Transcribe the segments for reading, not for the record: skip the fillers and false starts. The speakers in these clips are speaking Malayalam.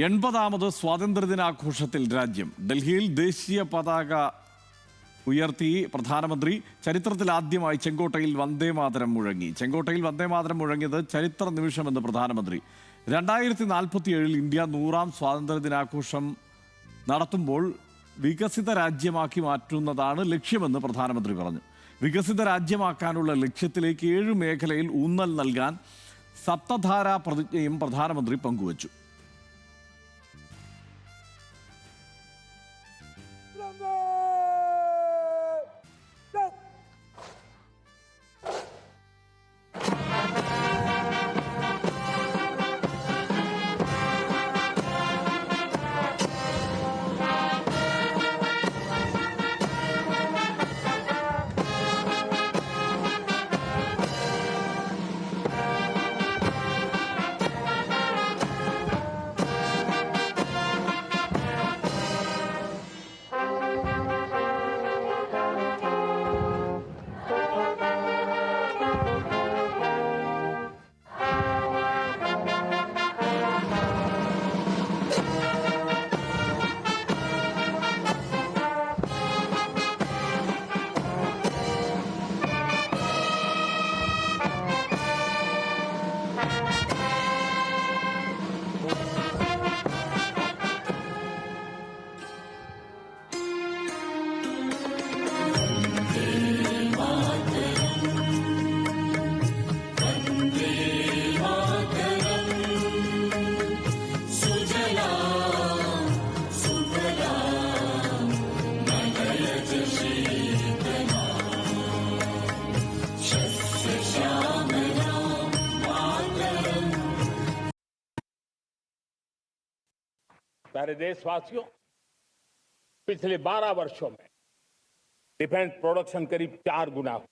80ാമത് സ്വാതന്ത്ര്യദിനാഘോഷത്തിൽ രാജ്യം. ഡൽഹിയിൽ ദേശീയ പതാക ഉയർത്തി പ്രധാനമന്ത്രി. ചരിത്രത്തിൽ ആദ്യമായി ചെങ്കോട്ടയിൽ വന്ദേമാതരം മുഴങ്ങി. ചെങ്കോട്ടയിൽ വന്ദേമാതരം മുഴങ്ങിയത് ചരിത്ര നിമിഷമെന്ന് പ്രധാനമന്ത്രി. 2047 ഇന്ത്യ 100ാം സ്വാതന്ത്ര്യദിനാഘോഷം നടത്തുമ്പോൾ വികസിത രാജ്യമാക്കി മാറ്റുന്നതാണ് ലക്ഷ്യമെന്ന് പ്രധാനമന്ത്രി പറഞ്ഞു. വികസിത രാജ്യമാക്കാനുള്ള ലക്ഷ്യത്തിലേക്ക് 7 മേഖലയിൽ ഊന്നൽ നൽകാൻ സപ്തധാരാ പ്രതിജ്ഞയും പ്രധാനമന്ത്രി പങ്കുവച്ചു. प्यारे देशवासियों, पिछले 12 वर्षों में डिफेंस प्रोडक्शन करीब 4 गुना हुआ।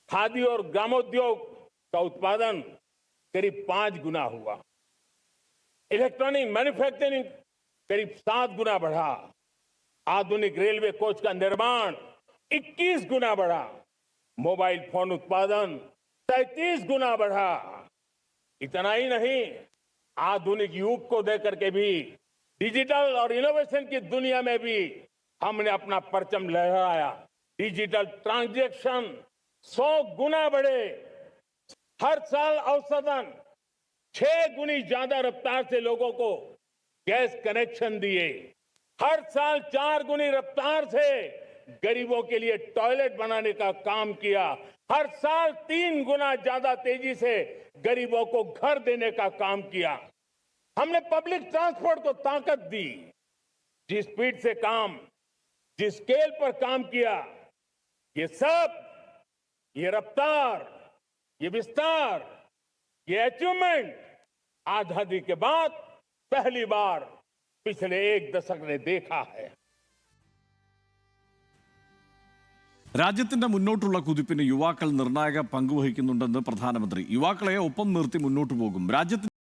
खादी और ग्रामोद्योग का उत्पादन करीब 5 गुना हुआ। इलेक्ट्रॉनिक मैन्युफैक्चरिंग करीब 7 गुना बढ़ा। आधुनिक रेलवे कोच का निर्माण 21 गुना बढ़ा। मोबाइल फोन उत्पादन 33 गुना बढ़ा। इतना ही नहीं, आधुनिक युग को देकर के भी डिजिटल और इनोवेशन की दुनिया में भी हमने अपना परचम लहराया। डिजिटल ट्रांजैक्शन 100 गुना बढ़े। हर साल औसतन 6 गुनी ज्यादा रफ्तार से लोगों को गैस कनेक्शन दिए। हर साल 4 गुनी रफ्तार से गरीबों के लिए टॉयलेट बनाने का काम किया। हर साल 3 गुना ज्यादा तेजी से गरीबों को घर देने का काम किया। हमने पब्लिक ट्रांसपोर्ट को ताकत दी। जिस स्पीड से काम, जिस स्केल पर काम किया, ये सब, ये रफ्तार, ये विस्तार, ये अचीवमेंट आजादी के बाद पहली बार पिछले 1 दशक ने देखा है. രാജ്യത്തിന്റെ മുന്നോട്ടുള്ള കുതിപ്പിന് യുവാക്കൾ നിർണായക പങ്കുവഹിക്കുന്നുണ്ടെന്ന് പ്രധാനമന്ത്രി. യുവാക്കളെ ഒപ്പം നിർത്തി മുന്നോട്ടു പോകും. രാജ്യത്തിന്റെ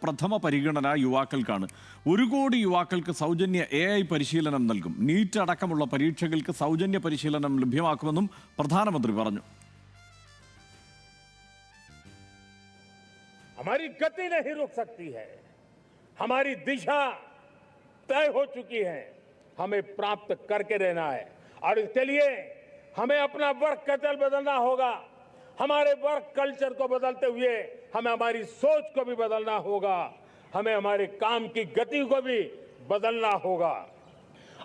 പ്രഥമ പരിഗണന യുവാക്കൾക്കാണ്. 1 കോടി യുവാക്കൾക്ക് സൗജന്യ AI പരിശീലനം നൽകും. നീറ്റ് അടക്കമുള്ള പരീക്ഷകൾക്ക് സൗജന്യ പരിശീലനം ലഭ്യമാക്കുമെന്നും പ്രധാനമന്ത്രി പറഞ്ഞു. हमारी गति नहीं रुक सकती है. हमारी दिशा तय हो चुकी है. हमें प्राप्त करके रहना है और इसके लिए हमें अपना वर्क कल्चर बदलना होगा. हमारे वर्क कल्चर को बदलते हुए हमें हमारी सोच को भी बदलना होगा. हमें हमारे काम की गति को भी बदलना होगा.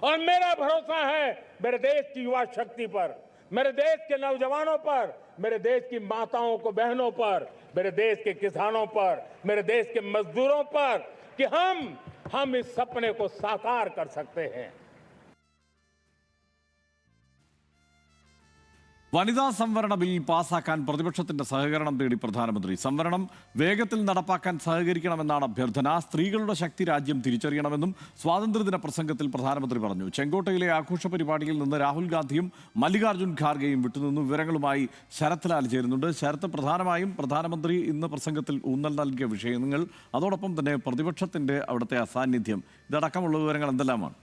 और मेरा भरोसा है मेरे देश की युवा शक्ति पर, मेरे देश के नौजवानों पर, मेरे देश की माताओं को बहनों पर, मेरे देश के किसानों पर, मेरे देश के मजदूरों पर कि हम इस सपने को साकार कर सकते हैं. വനിതാ സംവരണ ബിൽ പാസാക്കാൻ പ്രതിപക്ഷത്തിന്റെ സഹകരണം തേടി പ്രധാനമന്ത്രി. സംവരണം വേഗത്തിൽ നടപ്പാക്കാൻ സഹകരിക്കണമെന്നാണ് അഭ്യർത്ഥന. സ്ത്രീകളുടെ ശക്തി രാജ്യം തിരിച്ചറിയണമെന്നും സ്വാതന്ത്ര്യദിന പ്രസംഗത്തിൽ പ്രധാനമന്ത്രി പറഞ്ഞു. ചെങ്കോട്ടയിലെ ആഘോഷ പരിപാടിയിൽ നിന്ന് രാഹുൽ ഗാന്ധിയും മല്ലികാർജ്ജുൻ ഖാർഗെയും വിട്ടുനിന്നു. വിവരങ്ങളുമായി ശരത് ലാൽ ചേരുന്നുണ്ട്. ശരത്ത്, പ്രധാനമായും പ്രധാനമന്ത്രി ഇന്ന് പ്രസംഗത്തിൽ ഊന്നൽ നൽകിയ വിഷയങ്ങൾ, അതോടൊപ്പം തന്നെ പ്രതിപക്ഷത്തിന്റെ അവിടുത്തെ അസാന്നിധ്യം, ഇതടക്കമുള്ള വിവരങ്ങൾ എന്തെല്ലാമാണ്?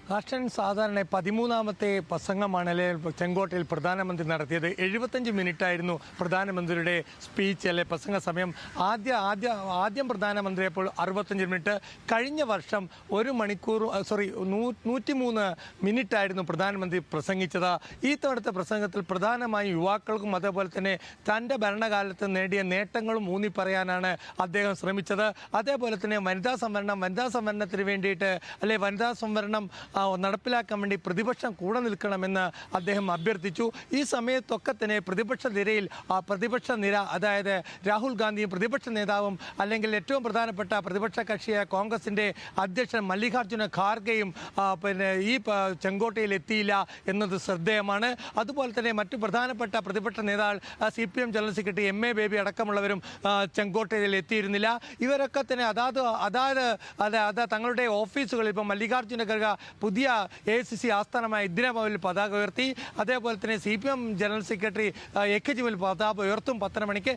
ഹർഷൻ സാധാരണ 13ാമത്തെ പ്രസംഗമാണ് ചെങ്കോട്ടയിൽ പ്രധാനമന്ത്രി നടത്തിയത്. 75 മിനിറ്റ് ആയിരുന്നു പ്രധാനമന്ത്രിയുടെ സ്പീച്ച് അല്ലെ പ്രസംഗ സമയം. ആദ്യം പ്രധാനമന്ത്രി അപ്പോൾ 65 മിനിറ്റ്. കഴിഞ്ഞ വർഷം 103 മിനിറ്റ് ആയിരുന്നു പ്രധാനമന്ത്രി പ്രസംഗിച്ചത്. ഈ തവണത്തെ പ്രസംഗത്തിൽ പ്രധാനമായും യുവാക്കൾക്കും അതേപോലെ തന്നെ തൻ്റെ ഭരണകാലത്ത് നേടിയ നേട്ടങ്ങളും ഊന്നി പറയാനാണ് അദ്ദേഹം ശ്രമിച്ചത്. അതേപോലെ തന്നെ വനിതാ സംവരണത്തിന് വേണ്ടിയിട്ട് അല്ലെ വനിതാ സംവരണം നടപ്പിലാക്കാൻ വേണ്ടി പ്രതിപക്ഷം കൂടെ നിൽക്കണമെന്ന് അദ്ദേഹം അഭ്യർത്ഥിച്ചു. ഈ സമയത്തൊക്കെ തന്നെ പ്രതിപക്ഷ നിര അതായത് രാഹുൽ ഗാന്ധിയും പ്രതിപക്ഷ നേതാവും അല്ലെങ്കിൽ ഏറ്റവും പ്രധാനപ്പെട്ട പ്രതിപക്ഷ കക്ഷിയായ കോൺഗ്രസിൻ്റെ അധ്യക്ഷൻ മല്ലികാർജ്ജുന ഖാർഗെയും ഈ ചെങ്കോട്ടയിൽ എത്തിയില്ല എന്നത് ശ്രദ്ധേയമാണ്. അതുപോലെ തന്നെ മറ്റു പ്രധാനപ്പെട്ട പ്രതിപക്ഷ നേതാവ് CPM general secretary MA Baby അടക്കമുള്ളവരും ചെങ്കോട്ടയിൽ എത്തിയിരുന്നില്ല. ഇവരൊക്കെ തന്നെ അതായത് തങ്ങളുടെ ഓഫീസുകളിൽ ഇപ്പോൾ മല്ലികാർജ്ജുന ഖാർഗെ പുതിയ AICC ആസ്ഥാനമായ ഇന്ദിരാ ഭവനിൽ പതാക ഉയർത്തി. അതേപോലെ തന്നെ CPM ജനറൽ സെക്രട്ടറി AK ജിമിൽ പതാക ഉയർത്തും 10 മണിക്ക്.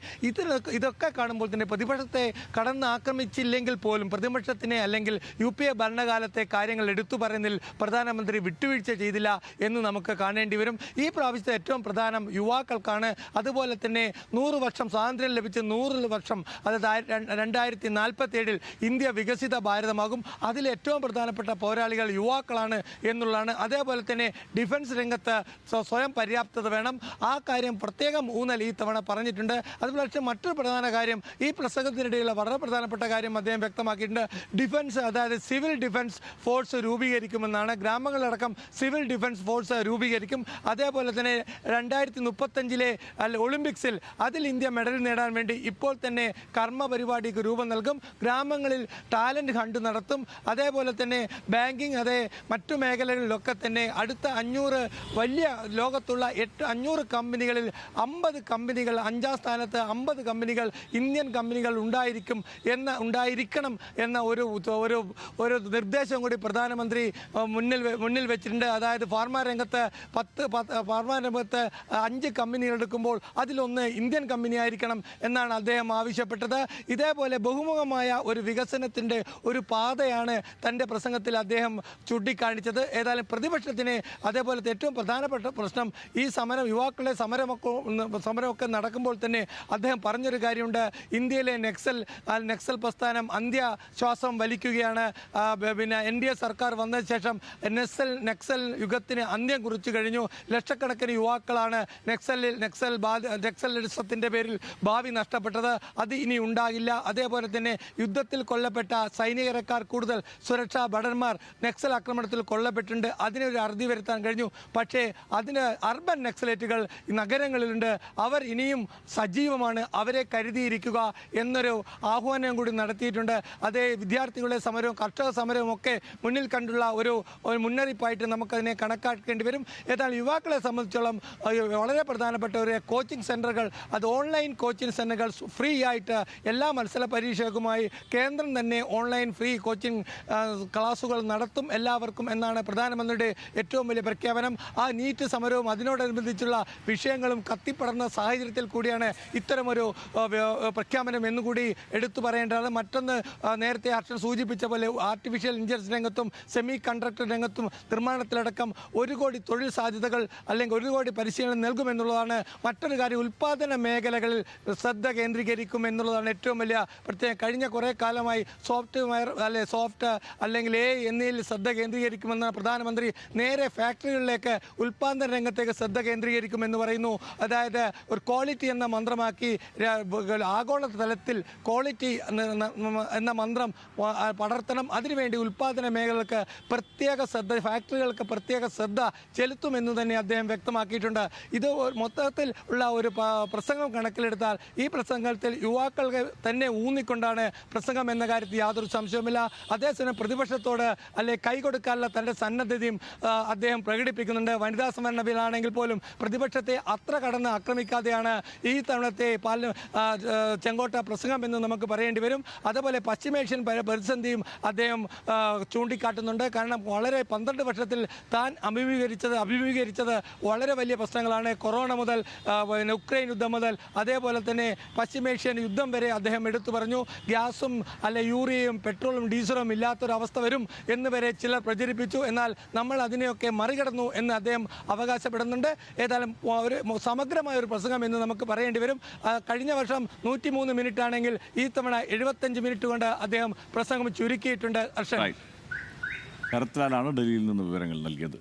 ഇതൊക്കെ കാണുമ്പോൾ തന്നെ പ്രതിപക്ഷത്തെ കടന്ന് ആക്രമിച്ചില്ലെങ്കിൽ പോലും പ്രതിപക്ഷത്തിനെ അല്ലെങ്കിൽ UPA ഭരണകാലത്തെ കാര്യങ്ങൾ എടുത്തു പറയുന്നതിൽ പ്രധാനമന്ത്രി വിട്ടുവീഴ്ച ചെയ്തില്ല എന്ന് നമുക്ക് കാണേണ്ടി വരും. ഈ പ്രാവശ്യത്തെ ഏറ്റവും പ്രധാനം യുവാക്കൾക്കാണ്. അതുപോലെ തന്നെ 100 വർഷം സ്വാതന്ത്ര്യം ലഭിച്ച് 100 വർഷം അതായത് 2047 ഇന്ത്യ വികസിത ഭാരതമാകും. അതിൽ ഏറ്റവും പ്രധാനപ്പെട്ട പോരാളികൾ യുവാക്കളാണ് എന്നുള്ളതാണ്. അതേപോലെ തന്നെ ഡിഫൻസ് രംഗത്ത് സ്വയം പര്യാപ്തത വേണം. ആ കാര്യം പ്രത്യേകം ഊന്നൽ ഈ തവണ പറഞ്ഞിട്ടുണ്ട്. അതുപോലെ മറ്റൊരു പ്രധാന കാര്യം ഈ പ്രസംഗത്തിനിടയിലുള്ള വളരെ പ്രധാനപ്പെട്ട കാര്യം അദ്ദേഹം വ്യക്തമാക്കിയിട്ടുണ്ട്. ഡിഫൻസ് അതായത് സിവിൽ ഡിഫൻസ് ഫോഴ്സ് രൂപീകരിക്കുമെന്നാണ്. ഗ്രാമങ്ങളിലടക്കം സിവിൽ ഡിഫൻസ് ഫോഴ്സ് രൂപീകരിക്കും. അതേപോലെ തന്നെ 2035 ഒളിമ്പിക്സിൽ അതിൽ ഇന്ത്യ മെഡൽ നേടാൻ വേണ്ടി ഇപ്പോൾ തന്നെ കർമ്മ പരിപാടിക്ക് രൂപം നൽകും. ഗ്രാമങ്ങളിൽ ടാലന്റ് ഹണ്ട് നടത്തും. അതേപോലെ തന്നെ ബാങ്കിങ് മറ്റു മേഖലകളിലൊക്കെ തന്നെ അടുത്ത 500 വലിയ ലോകത്തുള്ള 500 കമ്പനികളിൽ 50 കമ്പനികൾ 5ാം സ്ഥാനത്ത് 50 കമ്പനികൾ ഇന്ത്യൻ കമ്പനികൾ ഉണ്ടായിരിക്കണം എന്ന ഒരു നിർദ്ദേശം കൂടി പ്രധാനമന്ത്രി മുന്നിൽ വെച്ചിട്ടുണ്ട്. അതായത് ഫാർമ രംഗത്ത് 5 കമ്പനികൾ എടുക്കുമ്പോൾ അതിലൊന്ന് ഇന്ത്യൻ കമ്പനി ആയിരിക്കണം എന്നാണ് അദ്ദേഹം ആവശ്യപ്പെട്ടത്. ഇതേപോലെ ബഹുമുഖമായ ഒരു വികസനത്തിൻ്റെ ഒരു പാതയാണ് തൻ്റെ പ്രസംഗത്തിൽ അദ്ദേഹം ചൂണ്ടിക്കാണിച്ചത്. ഏതായാലും പ്രതിപക്ഷത്തിന് അതേപോലത്തെ ഏറ്റവും പ്രധാനപ്പെട്ട പ്രശ്നം ഈ യുവാക്കളുടെ സമരമൊക്കെ നടക്കുമ്പോൾ തന്നെ അദ്ദേഹം പറഞ്ഞൊരു കാര്യമുണ്ട്. ഇന്ത്യയിലെ നക്സൽ പ്രസ്ഥാനം അന്ത്യശ്വാസം വലിക്കുകയാണ്. പിന്നെ NDA സർക്കാർ വന്നതിന് ശേഷം നക്സൽ യുഗത്തിന് അന്ത്യം കുറിച്ചു കഴിഞ്ഞു. ലക്ഷക്കണക്കിന് യുവാക്കളാണ് നക്സലിസത്തിൻ്റെ പേരിൽ ഭാവി നഷ്ടപ്പെട്ടത്. അത് ഇനി ഉണ്ടാകില്ല. അതേപോലെ തന്നെ യുദ്ധത്തിൽ കൊല്ലപ്പെട്ട സൈനികരെക്കാൾ കൂടുതൽ സുരക്ഷാ ഭടന്മാർ നക്സൽ ആക്രമണത്തിൽ കൊല്ലപ്പെട്ടിട്ടുണ്ട്. അതിനൊരു അറുതി വരുത്താൻ കഴിഞ്ഞു. പക്ഷേ അതിന് അർബൻ നക്സലേറ്റുകൾ നഗരങ്ങളിലുണ്ട്. അവർ ഇനിയും സജീവമാണ്. അവരെ കരുതിയിരിക്കുക എന്നൊരു ആഹ്വാനം കൂടി നടത്തിയിട്ടുണ്ട്. അതേ വിദ്യാർത്ഥികളുടെ സമരവും കർഷക സമരവും ഒക്കെ മുന്നിൽ കണ്ടുള്ള ഒരു മുന്നറിയിപ്പായിട്ട് നമുക്കതിനെ കണക്കാക്കേണ്ടി വരും. ഏതായാലും യുവാക്കളെ സംബന്ധിച്ചോളം വളരെ പ്രധാനപ്പെട്ട ഒരു കോച്ചിങ് സെൻ്ററുകൾ ഓൺലൈൻ കോച്ചിങ് സെൻ്ററുകൾ ഫ്രീ ആയിട്ട് എല്ലാ മത്സര പരീക്ഷകൾക്കുമായി കേന്ദ്രം തന്നെ ഓൺലൈൻ ഫ്രീ കോച്ചിങ് ക്ലാസുകൾ നടത്തും എല്ലാവർക്കും എന്നാണ് പ്രധാനമന്ത്രിയുടെ ഏറ്റവും വലിയ പ്രഖ്യാപനം. ആ നീറ്റ് സമരവും അതിനോടനുബന്ധിച്ചുള്ള വിഷയങ്ങളും കത്തിപ്പടർന്ന സാഹചര്യത്തിൽ കൂടിയാണ് ഇത്തരമൊരു പ്രഖ്യാപനം എന്നുകൂടി എടുത്തു പറയേണ്ടത്. മറ്റൊന്ന് നേരത്തെ ഹർഷൻ സൂചിപ്പിച്ച പോലെ ആർട്ടിഫിഷ്യൽ ഇൻ്റലിജൻസ് രംഗത്തും സെമി കണ്ടക്ടർ രംഗത്തും നിർമ്മാണത്തിലടക്കം 1 കോടി തൊഴിൽ സാധ്യതകൾ അല്ലെങ്കിൽ 1 കോടി പരിശീലനം നൽകുമെന്നുള്ളതാണ് മറ്റൊരു കാര്യം. ഉൽപ്പാദന മേഖലകളിൽ ശ്രദ്ധ കേന്ദ്രീകരിക്കും എന്നുള്ളതാണ് ഏറ്റവും വലിയ പ്രത്യേകം. കഴിഞ്ഞ കുറേ കാലമായി സോഫ്റ്റ് അല്ലെങ്കിൽ AI എന്നിവയിൽ ശ്രദ്ധ കേന്ദ്രീകരിക്കുമെന്ന് പ്രധാനമന്ത്രി നേരെ ഫാക്ടറികളിലേക്ക് ഉൽപ്പാദന രംഗത്തേക്ക് ശ്രദ്ധ കേന്ദ്രീകരിക്കുമെന്ന് പറയുന്നു. അതായത് ഒരു ക്വാളിറ്റി എന്ന മന്ത്രമാക്കി ആഗോള തലത്തിൽ ക്വാളിറ്റി എന്ന മന്ത്രം പടർത്തണം. അതിനുവേണ്ടി ഉൽപ്പാദന മേഖലകൾക്ക് പ്രത്യേക ശ്രദ്ധ ഫാക്ടറികൾക്ക് പ്രത്യേക ശ്രദ്ധ ചെലുത്തുമെന്ന് തന്നെ അദ്ദേഹം വ്യക്തമാക്കിയിട്ടുണ്ട്. ഇത് മൊത്തത്തിൽ ഉള്ള ഒരു പ്രസംഗം കണക്കിലെടുത്താൽ ഈ പ്രസംഗത്തിൽ യുവാക്കൾക്ക് തന്നെ ഊന്നിക്കൊണ്ടാണ് പ്രസംഗം എന്ന കാര്യത്തിൽ യാതൊരു സംശയവുമില്ല. അതേസമയം പ്രതിപക്ഷത്തോട് കൈ കൊടുക്കാനുള്ള തൻ്റെ സന്നദ്ധതയും അദ്ദേഹം പ്രകടിപ്പിക്കുന്നുണ്ട്. വനിതാ സംവരണ ബില്ലാണെങ്കിൽ പോലും പ്രതിപക്ഷത്തെ അത്ര കടന്ന് ആക്രമിക്കാതെയാണ് ഈ തവണത്തെ ചെങ്കോട്ട പ്രസംഗം എന്ന് നമുക്ക് പറയേണ്ടി വരും. അതുപോലെ പശ്ചിമേഷ്യൻ പ്രതിസന്ധിയും അദ്ദേഹം ചൂണ്ടിക്കാട്ടുന്നുണ്ട്. കാരണം 12 വർഷത്തിൽ താൻ അഭിമുഖീകരിച്ചത് വളരെ വലിയ പ്രശ്നങ്ങളാണ്. കൊറോണ മുതൽ ഉക്രൈൻ യുദ്ധം മുതൽ അതേപോലെ തന്നെ പശ്ചിമേഷ്യൻ യുദ്ധം വരെ അദ്ദേഹം എടുത്തു പറഞ്ഞു. ഗ്യാസും യൂറിയയും പെട്രോളും ഡീസലും ഇല്ലാത്തൊരവസ്ഥ വരും എന്ന് വരെ ചിലർ പ്രചരിപ്പിച്ചു. എന്നാൽ നമ്മൾ അതിനെയൊക്കെ മറികടന്നു എന്ന് അദ്ദേഹം അവകാശപ്പെടുന്നുണ്ട്. ഏതായാലും ഒരു സമഗ്രമായ ഒരു പ്രസംഗം എന്ന് നമുക്ക് പറയേണ്ടി വരും. കഴിഞ്ഞ വർഷം 103 മിനിറ്റ് ആണെങ്കിൽ ഈ തവണ 75 മിനിറ്റ് കൊണ്ട് അദ്ദേഹം പ്രസംഗം ചുരുക്കിയിട്ടുണ്ട്. ശരത്ലാലാണ് ഡൽഹിയിൽ നിന്ന് വിവരങ്ങൾ നൽകിയത്.